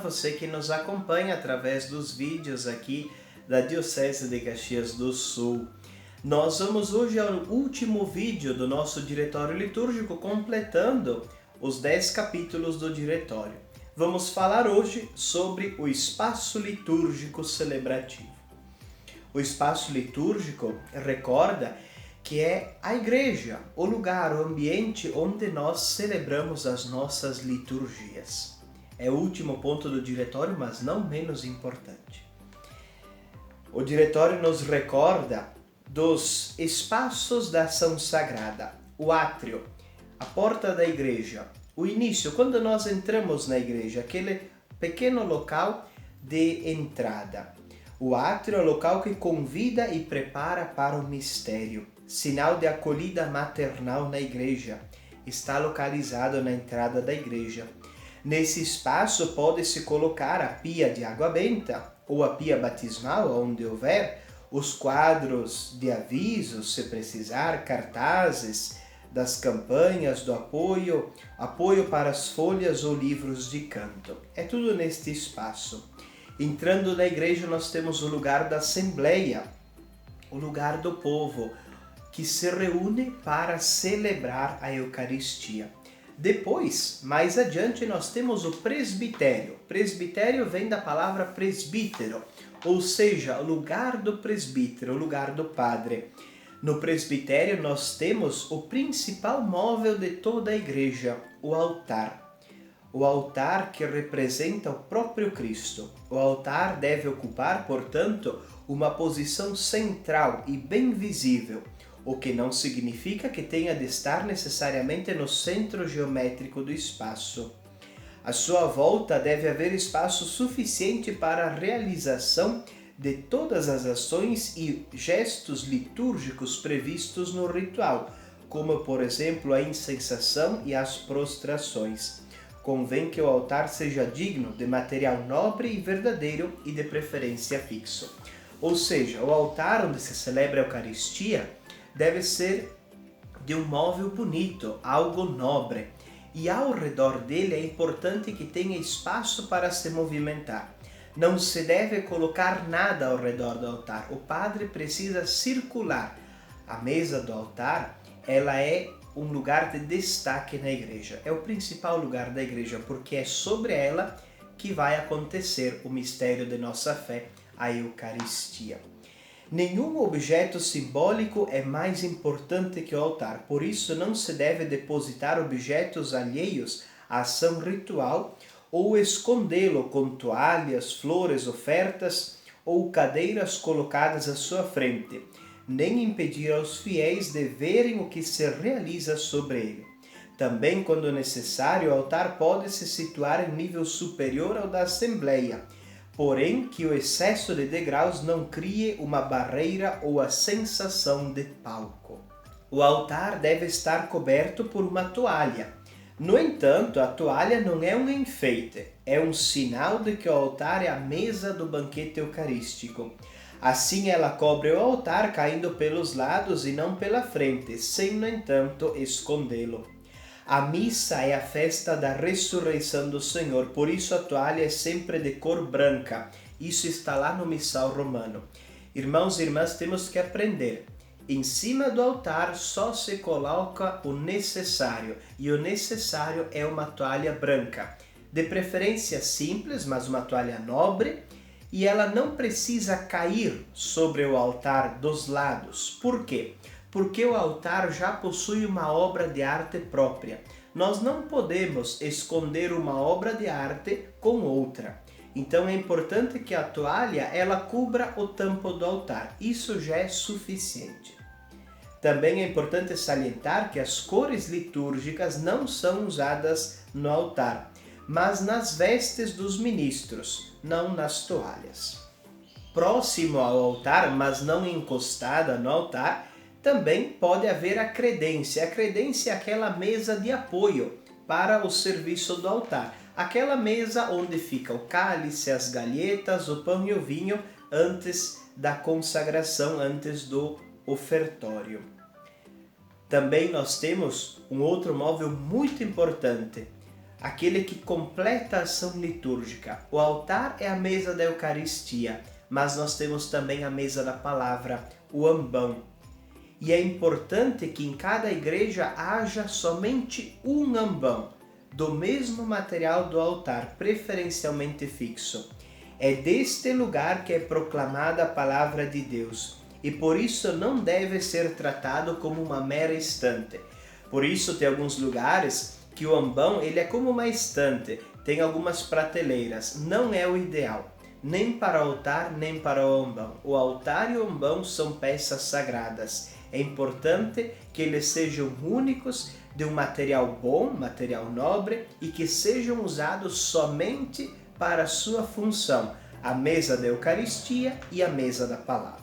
você que nos acompanha através dos vídeos aqui da Diocese de Caxias do Sul. Nós vamos hoje ao último vídeo do nosso Diretório Litúrgico, completando os 10 capítulos do Diretório. Vamos falar hoje sobre o espaço litúrgico celebrativo. O espaço litúrgico recorda que é a igreja, o lugar, o ambiente onde nós celebramos as nossas liturgias. É o último ponto do diretório, mas não menos importante. O diretório nos recorda dos espaços da ação sagrada, o átrio, a porta da igreja, o início, quando nós entramos na igreja, aquele pequeno local de entrada. O átrio é o local que convida e prepara para o mistério. Sinal de acolhida maternal na igreja. Está localizado na entrada da igreja. Nesse espaço pode-se colocar a pia de água benta ou a pia batismal, onde houver, os quadros de avisos, se precisar, cartazes das campanhas do apoio para as folhas ou livros de canto. É tudo neste espaço. Entrando na igreja nós temos o lugar da assembleia, o lugar do povo, que se reúne para celebrar a Eucaristia. Depois, mais adiante, nós temos o presbitério. Presbitério vem da palavra presbítero, ou seja, o lugar do presbítero, o lugar do padre. No presbitério nós temos o principal móvel de toda a igreja, o altar. O altar que representa o próprio Cristo. O altar deve ocupar, portanto, uma posição central e bem visível, o que não significa que tenha de estar necessariamente no centro geométrico do espaço. À sua volta deve haver espaço suficiente para a realização de todas as ações e gestos litúrgicos previstos no ritual, como, por exemplo, a incensação e as prostrações. Convém que o altar seja digno de material nobre e verdadeiro e de preferência fixo. Ou seja, o altar onde se celebra a Eucaristia deve ser de um móvel bonito, algo nobre. E ao redor dele é importante que tenha espaço para se movimentar. Não se deve colocar nada ao redor do altar. O padre precisa circular. A mesa do altar, ela é um lugar de destaque na igreja. É o principal lugar da igreja, porque é sobre ela que vai acontecer o mistério de nossa fé, a Eucaristia. Nenhum objeto simbólico é mais importante que o altar, por isso não se deve depositar objetos alheios à ação ritual ou escondê-lo com toalhas, flores, ofertas ou cadeiras colocadas à sua frente, nem impedir aos fiéis de verem o que se realiza sobre ele. Também, quando necessário, o altar pode se situar em nível superior ao da Assembleia, porém que o excesso de degraus não crie uma barreira ou a sensação de palco. O altar deve estar coberto por uma toalha. No entanto, a toalha não é um enfeite, é um sinal de que o altar é a mesa do banquete eucarístico. Assim ela cobre o altar caindo pelos lados e não pela frente, sem, no entanto, escondê-lo. A missa é a festa da ressurreição do Senhor, por isso a toalha é sempre de cor branca. Isso está lá no missal romano. Irmãos e irmãs, temos que aprender. Em cima do altar só se coloca o necessário, e o necessário é uma toalha branca. De preferência simples, mas uma toalha nobre, e ela não precisa cair sobre o altar dos lados. Por quê? Porque o altar já possui uma obra de arte própria. Nós não podemos esconder uma obra de arte com outra. Então é importante que a toalha ela cubra o tampo do altar. Isso já é suficiente. Também é importante salientar que as cores litúrgicas não são usadas no altar, mas nas vestes dos ministros, não nas toalhas. Próximo ao altar, mas não encostada no altar, também pode haver a credência. A credência é aquela mesa de apoio para o serviço do altar. Aquela mesa onde fica o cálice, as galhetas, o pão e o vinho antes da consagração, antes do ofertório. Também nós temos um outro móvel muito importante, aquele que completa a ação litúrgica. O altar é a mesa da Eucaristia, mas nós temos também a mesa da palavra, o ambão. E é importante que em cada igreja haja somente um ambão, do mesmo material do altar, preferencialmente fixo. É deste lugar que é proclamada a palavra de Deus, e por isso não deve ser tratado como uma mera estante. Por isso tem alguns lugares que o ambão ele é como uma estante, tem algumas prateleiras, não é o ideal, nem para o altar nem para o ambão. O altar e o ambão são peças sagradas. É importante que eles sejam únicos, de um material bom, material nobre, e que sejam usados somente para a sua função, a mesa da Eucaristia e a mesa da palavra.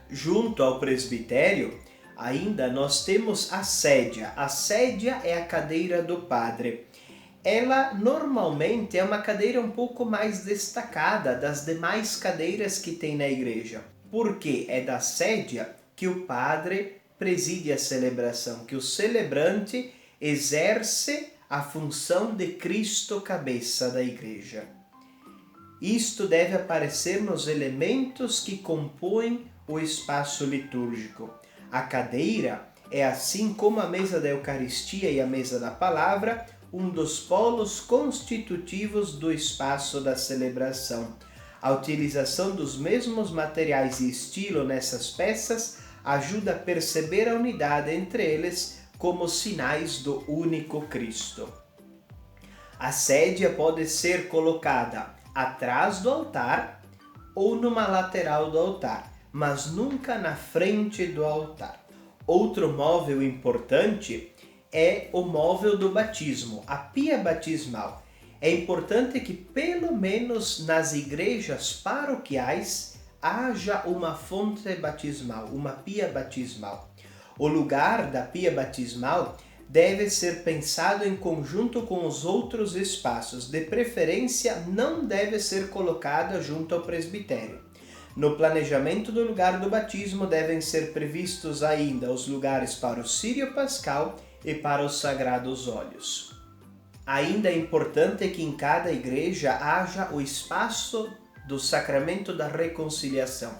Junto ao presbitério, ainda nós temos a sédia. A sédia é a cadeira do padre. Ela normalmente é uma cadeira um pouco mais destacada das demais cadeiras que tem na igreja, porque é da sédia que o padre preside a celebração, que o celebrante exerce a função de Cristo cabeça da igreja. Isto deve aparecer nos elementos que compõem o espaço litúrgico. A cadeira é, assim como a mesa da Eucaristia e a mesa da palavra, um dos polos constitutivos do espaço da celebração. A utilização dos mesmos materiais e estilo nessas peças ajuda a perceber a unidade entre eles como sinais do único Cristo. A sédia pode ser colocada atrás do altar ou numa lateral do altar, mas nunca na frente do altar. Outro móvel importante é o móvel do batismo, a pia batismal. É importante que pelo menos nas igrejas paroquiais haja uma fonte batismal, uma pia batismal. O lugar da pia batismal deve ser pensado em conjunto com os outros espaços, de preferência não deve ser colocada junto ao presbitério. No planejamento do lugar do batismo devem ser previstos ainda os lugares para o Círio Pascal e para os Sagrados Óleos. Ainda é importante que em cada igreja haja o espaço do sacramento da reconciliação.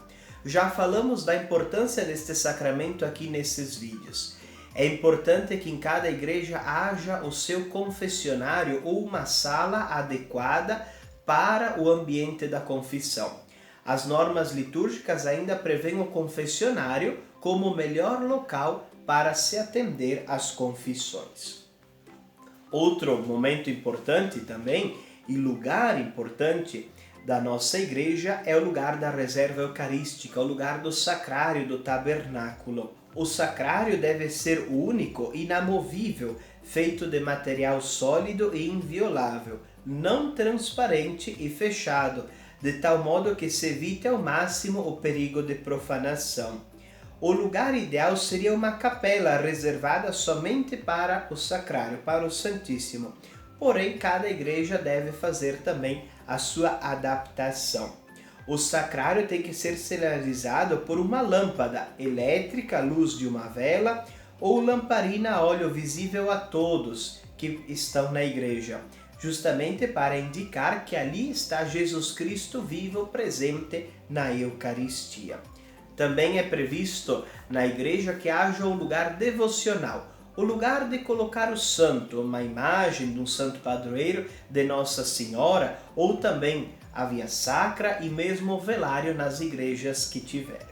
Já falamos da importância deste sacramento aqui nesses vídeos. É importante que em cada igreja haja o seu confessionário ou uma sala adequada para o ambiente da confissão. As normas litúrgicas ainda prevêem o confessionário como o melhor local para se atender às confissões. Outro momento importante também, e lugar importante da nossa igreja, é o lugar da reserva eucarística, o lugar do sacrário, do tabernáculo. O sacrário deve ser único, inamovível, feito de material sólido e inviolável, não transparente e fechado, de tal modo que se evite ao máximo o perigo de profanação. O lugar ideal seria uma capela reservada somente para o sacrário, para o Santíssimo. Porém, cada igreja deve fazer também a sua adaptação. O sacrário tem que ser sinalizado por uma lâmpada elétrica, luz de uma vela, ou lamparina a óleo visível a todos que estão na igreja, justamente para indicar que ali está Jesus Cristo vivo presente na Eucaristia. Também é previsto na igreja que haja um lugar devocional, o lugar de colocar o santo, uma imagem de um santo padroeiro de Nossa Senhora, ou também a via sacra e mesmo o velário nas igrejas que tiver.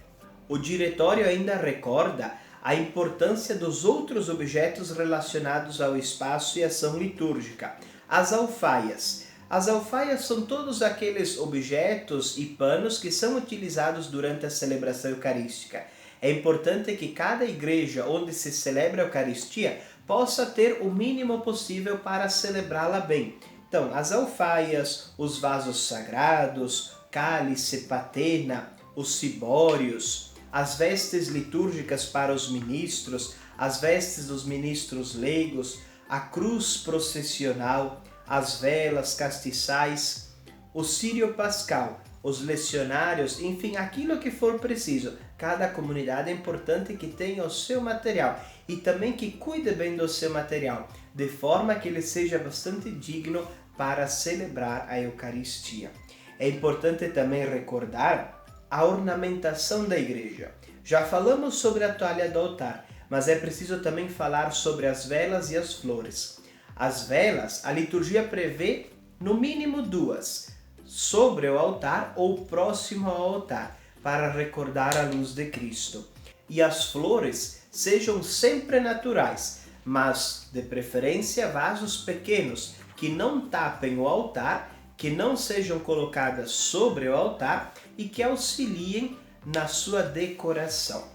O diretório ainda recorda a importância dos outros objetos relacionados ao espaço e ação litúrgica. As alfaias. As alfaias são todos aqueles objetos e panos que são utilizados durante a celebração eucarística. É importante que cada igreja onde se celebra a Eucaristia possa ter o mínimo possível para celebrá-la bem. Então, as alfaias, os vasos sagrados, cálice, patena, os cibórios, as vestes litúrgicas para os ministros, as vestes dos ministros leigos, a cruz processional, as velas, castiçais, o círio pascal, os lecionários, enfim, aquilo que for preciso. Cada comunidade é importante que tenha o seu material e também que cuide bem do seu material, de forma que ele seja bastante digno para celebrar a Eucaristia. É importante também recordar a ornamentação da igreja. Já falamos sobre a toalha do altar, mas é preciso também falar sobre as velas e as flores. As velas, a liturgia prevê no mínimo 2, sobre o altar ou próximo ao altar, para recordar a luz de Cristo. E as flores sejam sempre naturais, mas de preferência vasos pequenos, que não tapem o altar, que não sejam colocadas sobre o altar e que auxiliem na sua decoração.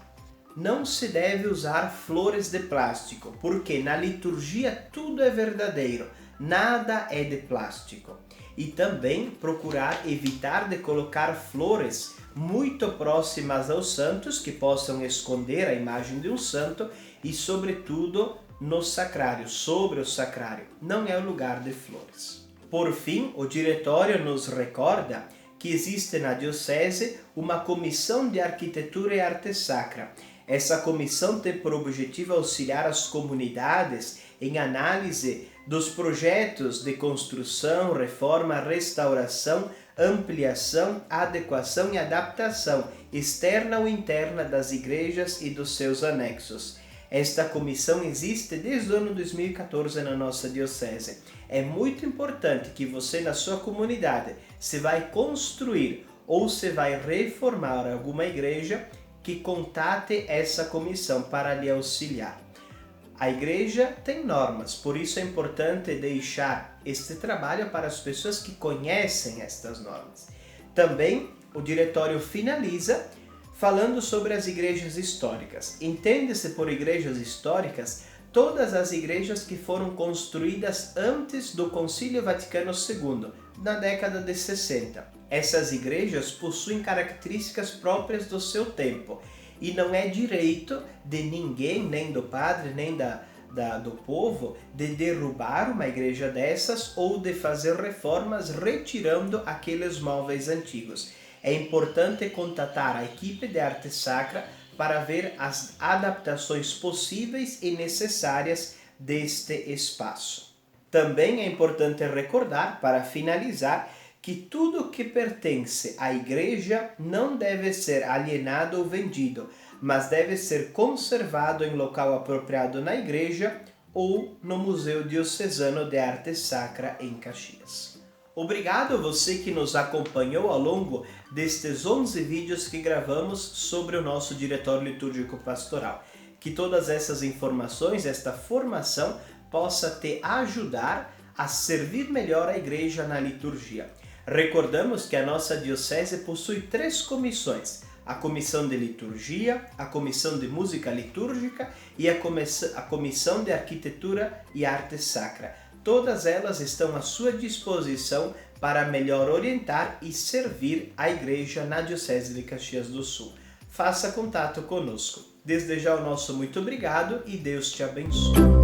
Não se deve usar flores de plástico, porque na liturgia tudo é verdadeiro, nada é de plástico. E também procurar evitar de colocar flores muito próximas aos santos, que possam esconder a imagem de um santo, e sobretudo no sacrário, sobre o sacrário. Não é o lugar de flores. Por fim, o diretório nos recorda que existe na Diocese uma comissão de arquitetura e arte sacra. Essa comissão tem por objetivo auxiliar as comunidades em análise dos projetos de construção, reforma, restauração, ampliação, adequação e adaptação externa ou interna das igrejas e dos seus anexos. Esta comissão existe desde o ano 2014 na nossa Diocese. É muito importante que você, na sua comunidade, se vai construir ou se vai reformar alguma igreja, que contate essa comissão para lhe auxiliar. A igreja tem normas, por isso é importante deixar este trabalho para as pessoas que conhecem estas normas. Também o diretório finaliza falando sobre as igrejas históricas. Entende-se por igrejas históricas todas as igrejas que foram construídas antes do Concílio Vaticano II, na década de 60. Essas igrejas possuem características próprias do seu tempo e não é direito de ninguém, nem do padre, nem do povo, de derrubar uma igreja dessas ou de fazer reformas retirando aqueles móveis antigos. É importante contatar a equipe de arte sacra para ver as adaptações possíveis e necessárias deste espaço. Também é importante recordar, para finalizar, que tudo que pertence à igreja não deve ser alienado ou vendido, mas deve ser conservado em local apropriado na igreja ou no Museu Diocesano de Arte Sacra em Caxias. Obrigado a você que nos acompanhou ao longo destes 11 vídeos que gravamos sobre o nosso Diretório Litúrgico Pastoral. Que todas essas informações, esta formação, possa te ajudar a servir melhor a igreja na liturgia. Recordamos que a nossa Diocese possui 3 comissões: a Comissão de Liturgia, a Comissão de Música Litúrgica e a Comissão de Arquitetura e Arte Sacra. Todas elas estão à sua disposição para melhor orientar e servir a Igreja na Diocese de Caxias do Sul. Faça contato conosco. Desde já o nosso muito obrigado e Deus te abençoe.